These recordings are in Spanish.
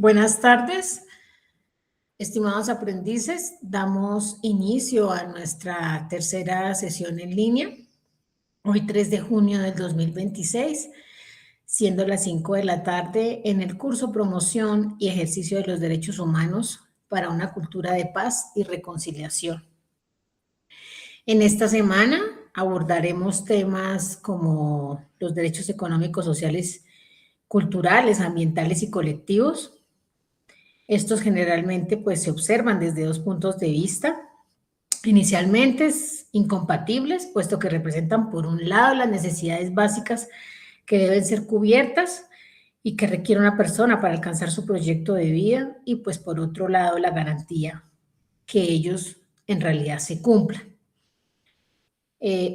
Buenas tardes, estimados aprendices. Damos inicio a nuestra tercera sesión en línea, hoy 3 de junio del 2026, siendo las 5 de la tarde, en el curso Promoción y Ejercicio de los Derechos Humanos para una cultura de paz y reconciliación. En esta semana abordaremos temas como los derechos económicos, sociales, culturales, ambientales y colectivos. Estos generalmente pues se observan desde dos puntos de vista. Inicialmente incompatibles, puesto que representan por un lado las necesidades básicas que deben ser cubiertas y que requiere una persona para alcanzar su proyecto de vida, y pues por otro lado la garantía que ellos en realidad se cumplan.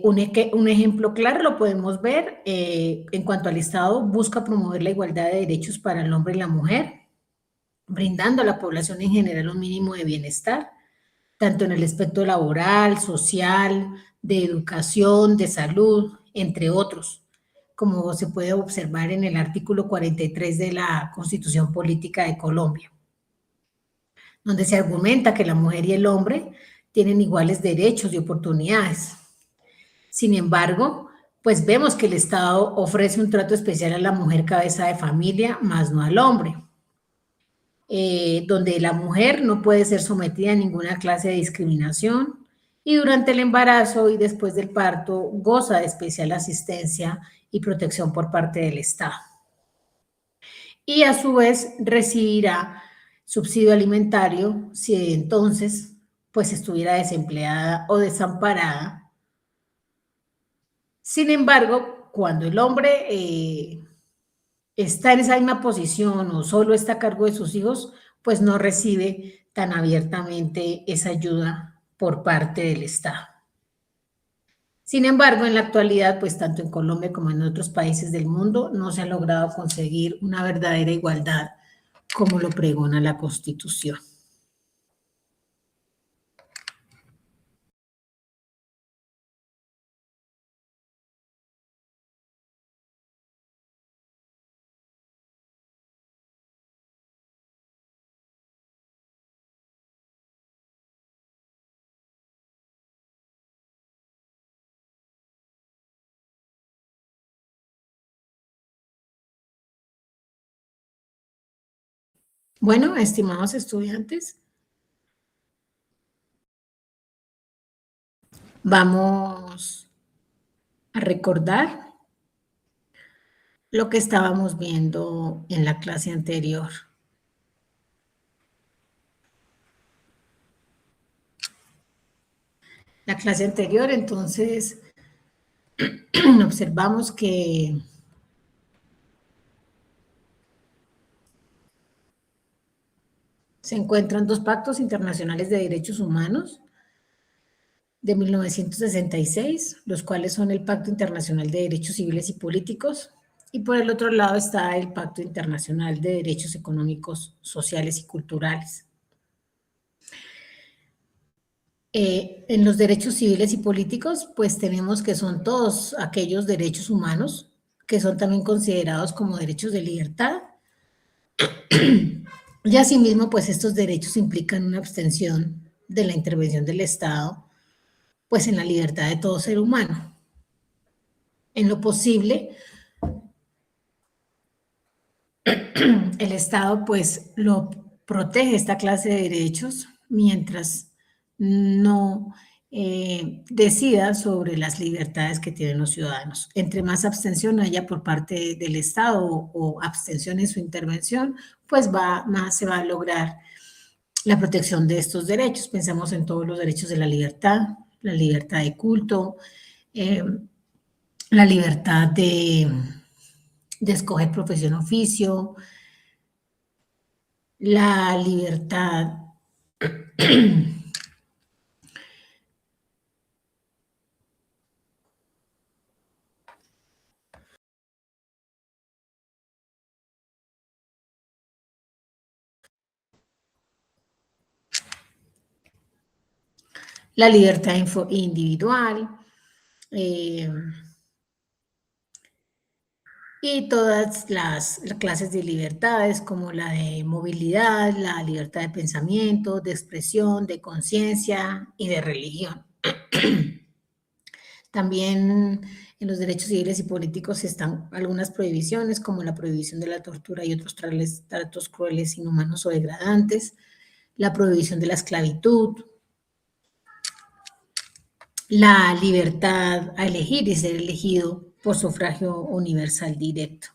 Un ejemplo claro lo podemos ver en cuanto al Estado busca promover la igualdad de derechos para el hombre y la mujer, brindando a la población en general un mínimo de bienestar, tanto en el aspecto laboral, social, de educación, de salud, entre otros, como se puede observar en el artículo 43 de la Constitución Política de Colombia, donde se argumenta que la mujer y el hombre tienen iguales derechos y oportunidades. Sin embargo, pues vemos que el Estado ofrece un trato especial a la mujer cabeza de familia, más no al hombre. Donde la mujer no puede ser sometida a ninguna clase de discriminación y durante el embarazo y después del parto goza de especial asistencia y protección por parte del Estado. Y a su vez recibirá subsidio alimentario si entonces pues estuviera desempleada o desamparada. Sin embargo, cuando el hombre está en esa misma posición o solo está a cargo de sus hijos, pues no recibe tan abiertamente esa ayuda por parte del Estado. Sin embargo, en la actualidad, pues tanto en Colombia como en otros países del mundo, no se ha logrado conseguir una verdadera igualdad como lo pregona la Constitución. Bueno, estimados estudiantes, vamos a recordar lo que estábamos viendo en la clase anterior. La clase anterior, entonces, observamos que se encuentran dos pactos internacionales de derechos humanos de 1966, los cuales son el Pacto Internacional de Derechos Civiles y Políticos, y por el otro lado está el Pacto Internacional de Derechos Económicos, Sociales y Culturales. En los derechos civiles y políticos, pues tenemos que son todos aquellos derechos humanos que son también considerados como derechos de libertad. Y asimismo, pues estos derechos implican una abstención de la intervención del Estado, pues en la libertad de todo ser humano. En lo posible, el Estado pues lo protege esta clase de derechos mientras no decida sobre las libertades que tienen los ciudadanos. Entre más abstención haya por parte del Estado o abstención en su intervención, pues más se va a lograr la protección de estos derechos. Pensamos en todos los derechos de la libertad de culto, la libertad de escoger profesión, oficio, la libertad la libertad individual, y todas las clases de libertades como la de movilidad, la libertad de pensamiento, de expresión, de conciencia y de religión. También en los derechos civiles y políticos están algunas prohibiciones, como la prohibición de la tortura y otros tratos crueles, inhumanos o degradantes, la prohibición de la esclavitud, la libertad a elegir y ser elegido por sufragio universal directo.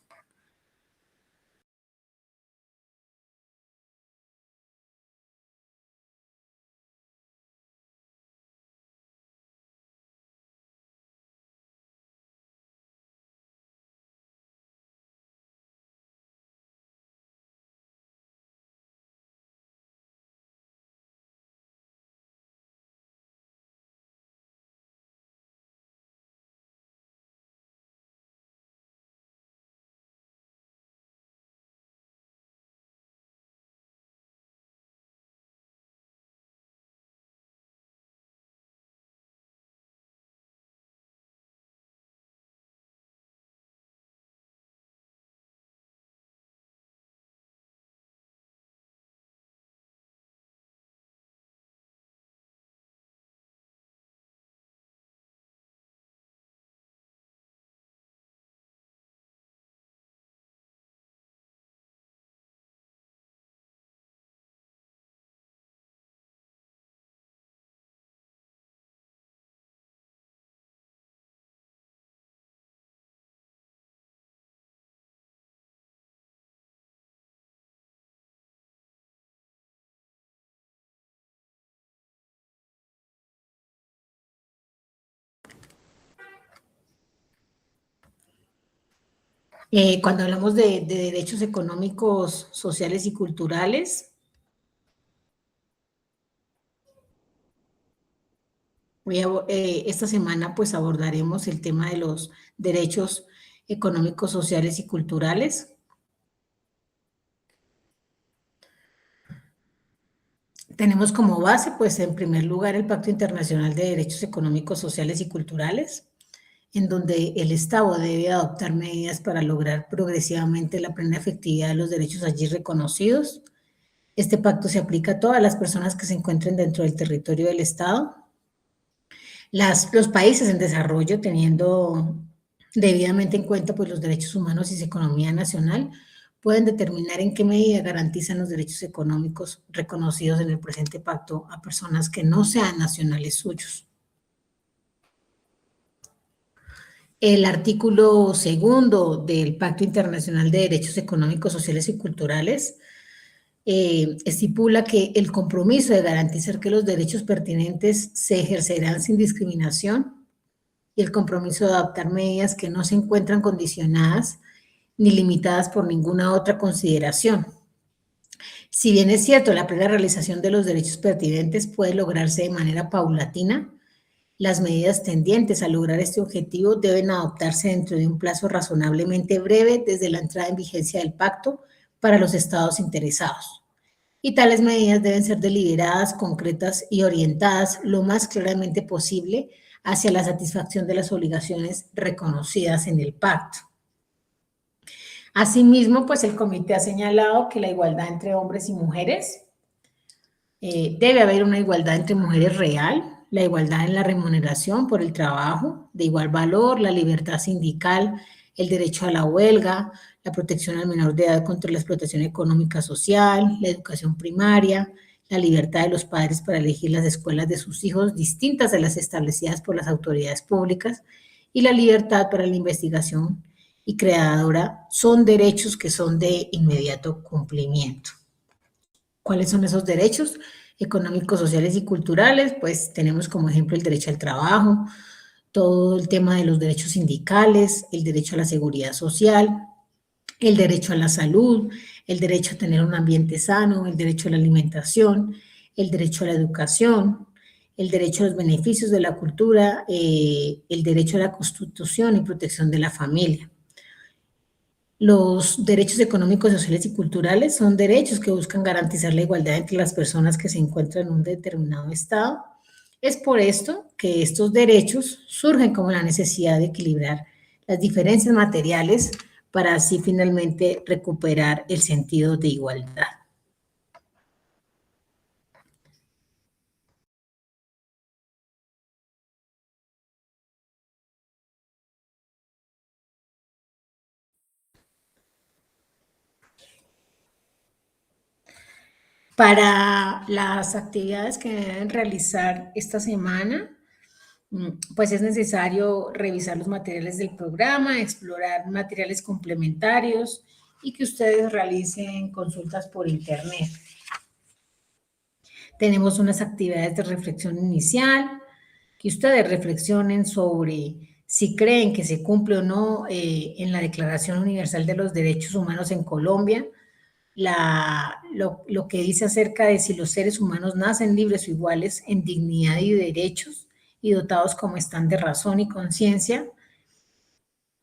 Cuando hablamos de derechos económicos, sociales y culturales, esta semana pues abordaremos el tema de los derechos económicos, sociales y culturales. Tenemos como base, pues en primer lugar, el Pacto Internacional de Derechos Económicos, Sociales y Culturales, en donde el Estado debe adoptar medidas para lograr progresivamente la plena efectividad de los derechos allí reconocidos. Este pacto se aplica a todas las personas que se encuentren dentro del territorio del Estado. Los países en desarrollo, teniendo debidamente en cuenta pues, los derechos humanos y su economía nacional, pueden determinar en qué medida garantizan los derechos económicos reconocidos en el presente pacto a personas que no sean nacionales suyos. El artículo segundo del Pacto Internacional de Derechos Económicos, Sociales y Culturales estipula que el compromiso de garantizar que los derechos pertinentes se ejercerán sin discriminación y el compromiso de adoptar medidas que no se encuentran condicionadas ni limitadas por ninguna otra consideración. Si bien es cierto, la plena realización de los derechos pertinentes puede lograrse de manera paulatina, las medidas tendientes a lograr este objetivo deben adoptarse dentro de un plazo razonablemente breve desde la entrada en vigencia del pacto para los estados interesados. Y tales medidas deben ser deliberadas, concretas y orientadas lo más claramente posible hacia la satisfacción de las obligaciones reconocidas en el pacto. Asimismo, pues el comité ha señalado que la igualdad entre hombres y mujeres, debe haber una igualdad entre mujeres real, la igualdad en la remuneración por el trabajo de igual valor, la libertad sindical, el derecho a la huelga, la protección al menor de edad contra la explotación económica social, la educación primaria, la libertad de los padres para elegir las escuelas de sus hijos distintas de las establecidas por las autoridades públicas y la libertad para la investigación y creadora son derechos que son de inmediato cumplimiento. ¿Cuáles son esos derechos económicos, sociales y culturales? Pues tenemos como ejemplo el derecho al trabajo, todo el tema de los derechos sindicales, el derecho a la seguridad social, el derecho a la salud, el derecho a tener un ambiente sano, el derecho a la alimentación, el derecho a la educación, el derecho a los beneficios de la cultura, el derecho a la constitución y protección de la familia. Los derechos económicos, sociales y culturales son derechos que buscan garantizar la igualdad entre las personas que se encuentran en un determinado estado. Es por esto que estos derechos surgen como la necesidad de equilibrar las diferencias materiales para así finalmente recuperar el sentido de igualdad. Para las actividades que deben realizar esta semana, pues es necesario revisar los materiales del programa, explorar materiales complementarios y que ustedes realicen consultas por internet. Tenemos unas actividades de reflexión inicial, que ustedes reflexionen sobre si creen que se cumple o no en la Declaración Universal de los Derechos Humanos en Colombia, lo que dice acerca de si los seres humanos nacen libres o iguales en dignidad y derechos y dotados como están de razón y conciencia,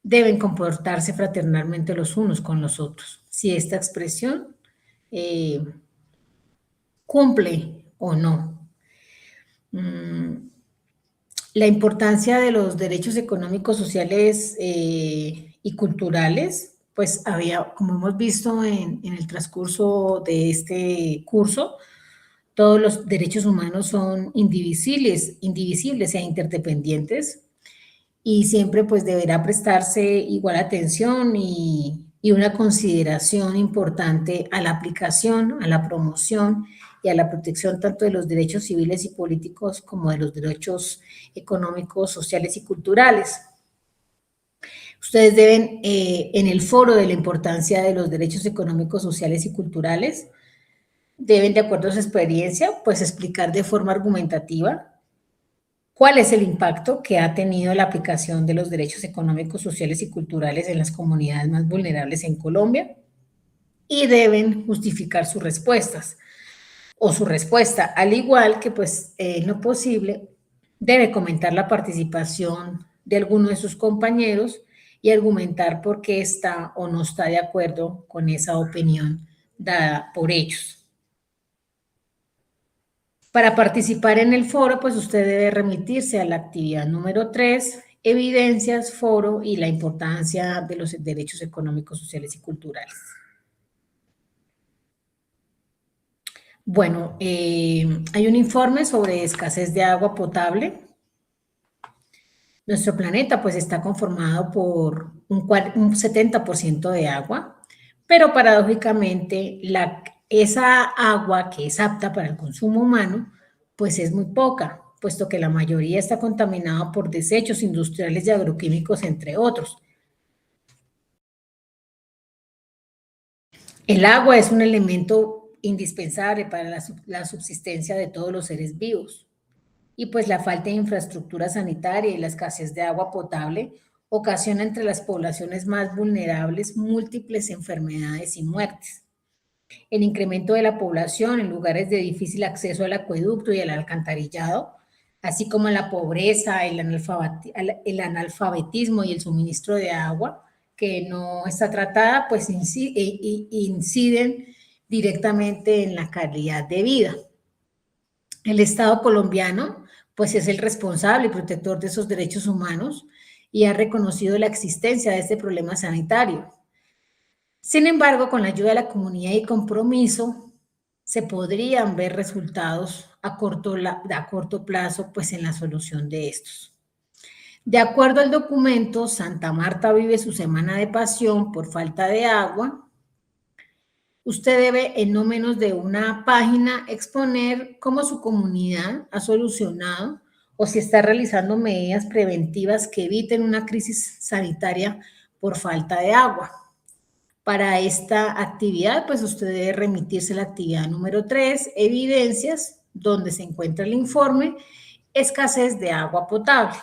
deben comportarse fraternalmente los unos con los otros. Si esta expresión cumple o no. La importancia de los derechos económicos, sociales y culturales, pues había, como hemos visto en el transcurso de este curso, todos los derechos humanos son indivisibles e interdependientes y siempre pues deberá prestarse igual atención y una consideración importante a la aplicación, a la promoción y a la protección tanto de los derechos civiles y políticos como de los derechos económicos, sociales y culturales. Ustedes deben, en el foro de la importancia de los derechos económicos, sociales y culturales, deben, de acuerdo a su experiencia, pues explicar de forma argumentativa cuál es el impacto que ha tenido la aplicación de los derechos económicos, sociales y culturales en las comunidades más vulnerables en Colombia y deben justificar sus respuestas o su respuesta, al igual que pues en lo posible debe comentar la participación de alguno de sus compañeros y argumentar por qué está o no está de acuerdo con esa opinión dada por ellos. Para participar en el foro, pues usted debe remitirse a la actividad número 3, evidencias, foro y la importancia de los derechos económicos, sociales y culturales. Bueno, hay un informe sobre escasez de agua potable. Nuestro planeta pues está conformado por un 70% de agua, pero paradójicamente esa agua que es apta para el consumo humano pues es muy poca, puesto que la mayoría está contaminada por desechos industriales y agroquímicos, entre otros. El agua es un elemento indispensable para la subsistencia de todos los seres vivos. Y pues la falta de infraestructura sanitaria y la escasez de agua potable ocasiona entre las poblaciones más vulnerables múltiples enfermedades y muertes. El incremento de la población en lugares de difícil acceso al acueducto y al alcantarillado, así como la pobreza, el analfabetismo y el suministro de agua que no está tratada, pues inciden directamente en la calidad de vida. El Estado colombiano, pues es el responsable y protector de esos derechos humanos y ha reconocido la existencia de este problema sanitario. Sin embargo, con la ayuda de la comunidad y compromiso, se podrían ver resultados a corto plazo, pues en la solución de estos. De acuerdo al documento, Santa Marta vive su semana de pasión por falta de agua. Usted debe en no menos de una página exponer cómo su comunidad ha solucionado o si está realizando medidas preventivas que eviten una crisis sanitaria por falta de agua. Para esta actividad, pues usted debe remitirse a la actividad número 3, evidencias, donde se encuentra el informe, escasez de agua potable.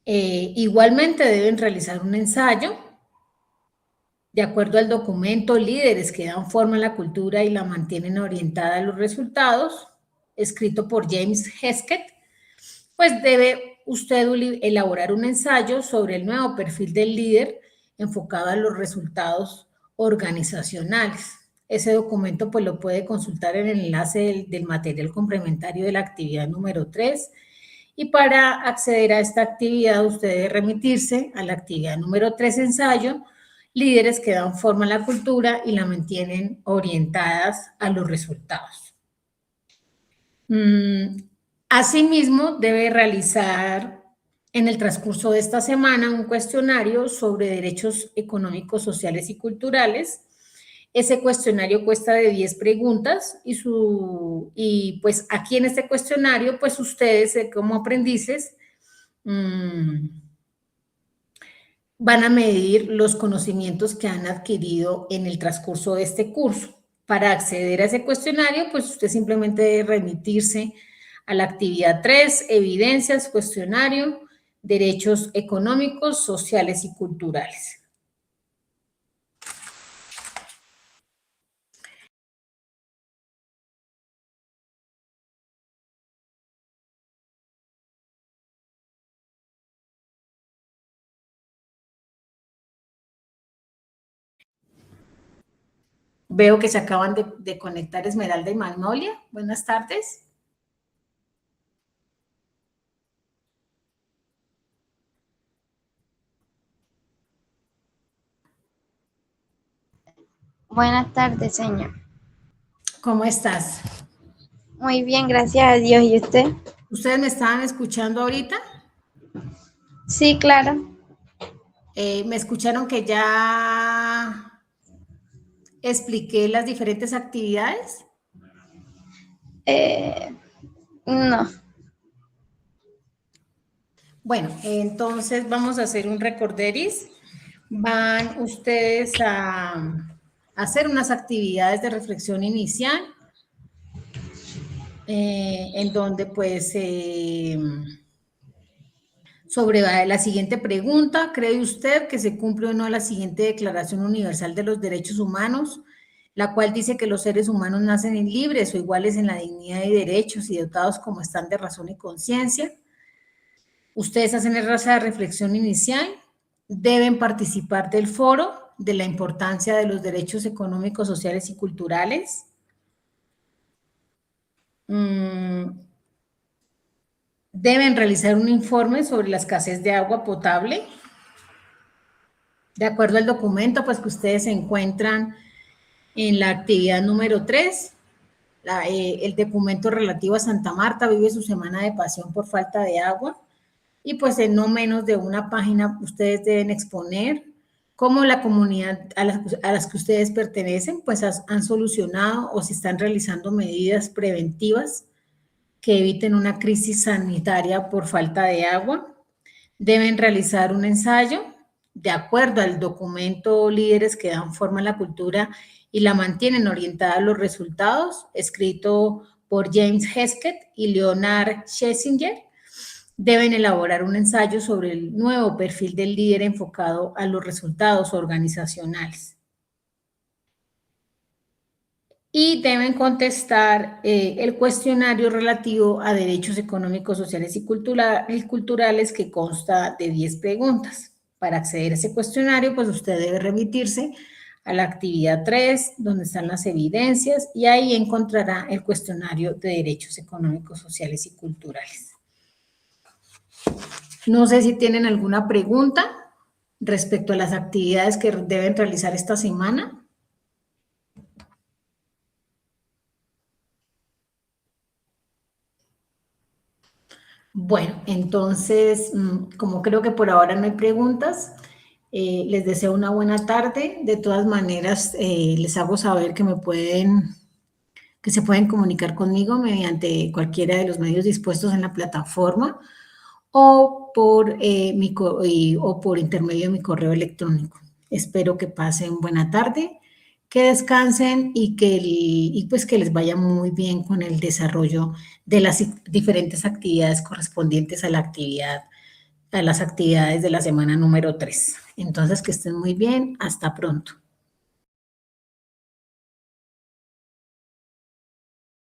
Igualmente deben realizar un ensayo. De acuerdo al documento, líderes que dan forma a la cultura y la mantienen orientada a los resultados, escrito por James Hesketh, pues debe usted elaborar un ensayo sobre el nuevo perfil del líder enfocado a los resultados organizacionales. Ese documento pues lo puede consultar en el enlace del material complementario de la actividad número 3 Y para acceder a esta actividad, usted debe remitirse a la actividad número 3, ensayo, líderes que dan forma a la cultura y la mantienen orientadas a los resultados. Asimismo, debe realizar en el transcurso de esta semana un cuestionario sobre derechos económicos, sociales y culturales. Ese cuestionario consta de 10 preguntas y pues aquí en este cuestionario, pues ustedes como aprendices van a medir los conocimientos que han adquirido en el transcurso de este curso. Para acceder a ese cuestionario, pues usted simplemente debe remitirse a la actividad 3, evidencias, cuestionario, derechos económicos, sociales y culturales. Veo que se acaban de conectar Esmeralda y Magnolia. Buenas tardes. Buenas tardes, señor. ¿Cómo estás? Muy bien, gracias a Dios. ¿Y usted? ¿Ustedes me estaban escuchando ahorita? Sí, claro. ¿Me escucharon que ya expliqué las diferentes actividades? No. Bueno, entonces vamos a hacer un recorderis. Van ustedes a hacer unas actividades de reflexión inicial en donde pues sobre la siguiente pregunta, ¿cree usted que se cumple o no la siguiente Declaración Universal de los Derechos Humanos, la cual dice que los seres humanos nacen libres o iguales en la dignidad y derechos y dotados como están de razón y conciencia? Ustedes hacen esa reflexión inicial, deben participar del foro de la importancia de los derechos económicos, sociales y culturales. Deben realizar un informe sobre la escasez de agua potable. De acuerdo al documento, pues que ustedes se encuentran en la actividad número 3, el documento relativo a Santa Marta vive su semana de pasión por falta de agua. Y pues en no menos de una página ustedes deben exponer cómo la comunidad a las que ustedes pertenecen pues han solucionado o si están realizando medidas preventivas que eviten una crisis sanitaria por falta de agua. Deben realizar un ensayo de acuerdo al documento Líderes que dan forma a la cultura y la mantienen orientada a los resultados, escrito por James Hesketh y Leonard Schlesinger. Deben elaborar un ensayo sobre el nuevo perfil del líder enfocado a los resultados organizacionales. Y deben contestar el cuestionario relativo a derechos económicos, sociales y culturales que consta de 10 preguntas. Para acceder a ese cuestionario, pues usted debe remitirse a la actividad 3, donde están las evidencias, y ahí encontrará el cuestionario de derechos económicos, sociales y culturales. No sé si tienen alguna pregunta respecto a las actividades que deben realizar esta semana. Bueno, entonces, como creo que por ahora no hay preguntas, les deseo una buena tarde. De todas maneras, les hago saber que se pueden comunicar conmigo mediante cualquiera de los medios dispuestos en la plataforma o por intermedio de mi correo electrónico. Espero que pasen buena tarde, que descansen y pues que les vaya muy bien con el desarrollo de las diferentes actividades correspondientes a las actividades de la semana número 3. Entonces, que estén muy bien. Hasta pronto.